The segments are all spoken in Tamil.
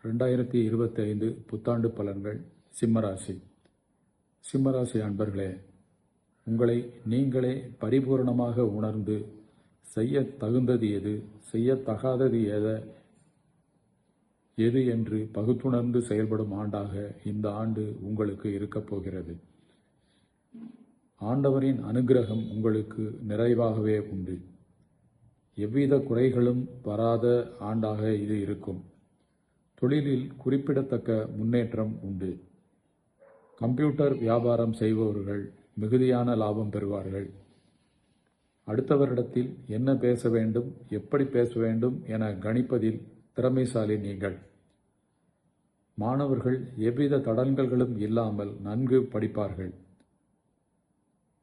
2025 புத்தாண்டு பலன்கள் சிம்மராசி. சிம்மராசி அன்பர்களே, உங்களை நீங்களே பரிபூரணமாக உணர்ந்து செய்ய தகுந்தது எது, செய்யத்தகாதது எது என்று பகுத்துணர்ந்து செயல்படும் ஆண்டாக இந்த ஆண்டு உங்களுக்கு இருக்கப் போகிறது. ஆண்டவரின் அனுக்கிரகம் உங்களுக்கு நிறைவாகவே உண்டு. எவ்வித குறைகளும் வராத ஆண்டாக இது இருக்கும். தொழிலில் குறிப்பிடத்தக்க முன்னேற்றம் உண்டு. கம்ப்யூட்டர் வியாபாரம் செய்பவர்கள் மிகுதியான லாபம் பெறுவார்கள். அடுத்தவரிடத்தில் என்ன பேச வேண்டும், எப்படி பேச வேண்டும் என கணிப்பதில் திறமைசாலி நீங்கள். மாணவர்கள் எவ்வித தடங்கல்களும் இல்லாமல் நன்கு படிப்பார்கள்.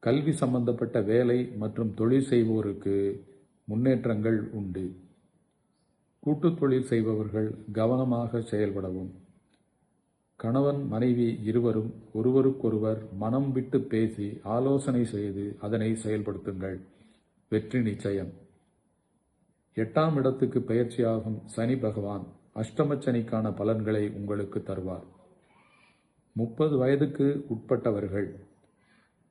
கல்வி சம்பந்தப்பட்ட வேலை மற்றும் தொழில் செய்வோருக்கு முன்னேற்றங்கள் உண்டு. கூட்டுத் தொழில் செய்பவர்கள் கவனமாக செயல்படவும். கணவன் மனைவி இருவரும் ஒருவருக்கொருவர் மனம் விட்டு பேசி ஆலோசனை செய்து அதனை செயல்படுத்துங்கள். வெற்றி நிச்சயம். 8ஆம் இடத்துக்கு பயிற்சியாகும் சனி பகவான் அஷ்டம சனிக்கான பலன்களை உங்களுக்கு தருவார். 30 வயதுக்கு உட்பட்டவர்கள்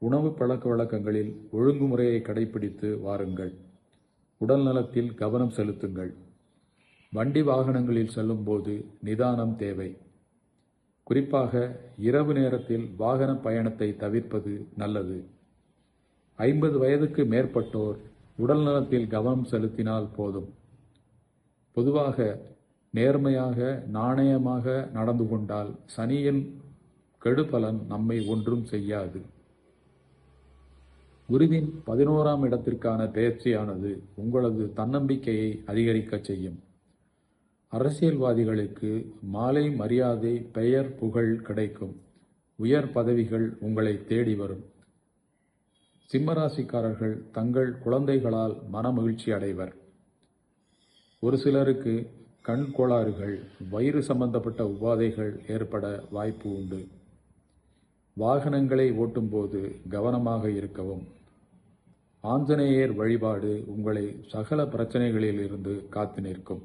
உணவு பழக்க வழக்கங்களில் ஒழுங்குமுறையை கடைபிடித்து வாருங்கள். உடல் நலத்தில் கவனம் செலுத்துங்கள். வண்டி வாகனங்களில் செல்லும்போது நிதானம் தேவை. குறிப்பாக இரவு நேரத்தில் வாகன பயணத்தை தவிர்ப்பது நல்லது. 50 வயதுக்கு மேற்பட்டோர் உடல் நலத்தில் கவனம் செலுத்தினால் போதும். பொதுவாக நேர்மையாக நாணயமாக நடந்து கொண்டால் சனியின் கெடுபலன் நம்மை ஒன்றும் செய்யாது. குருவின் 11ஆம் இடத்திற்கான பெயர்ச்சியானது உங்களது தன்னம்பிக்கையை அதிகரிக்கச் செய்யும். அரசியல்வாதிகளுக்கு மாலை மரியாதை, பெயர், புகழ் கிடைக்கும். உயர் பதவிகள் உங்களை தேடி வரும். சிம்மராசிக்காரர்கள் தங்கள் குழந்தைகளால் மனமகிழ்ச்சி அடைவர். ஒரு சிலருக்கு கண் கோளாறுகள், வயிறு சம்பந்தப்பட்ட உபாதைகள் ஏற்பட வாய்ப்பு உண்டு. வாகனங்களை ஓட்டும்போது கவனமாக இருக்கவும். ஆஞ்சநேயர் வழிபாடு உங்களை சகல பிரச்சனைகளில் இருந்து காத்து நிற்கும்.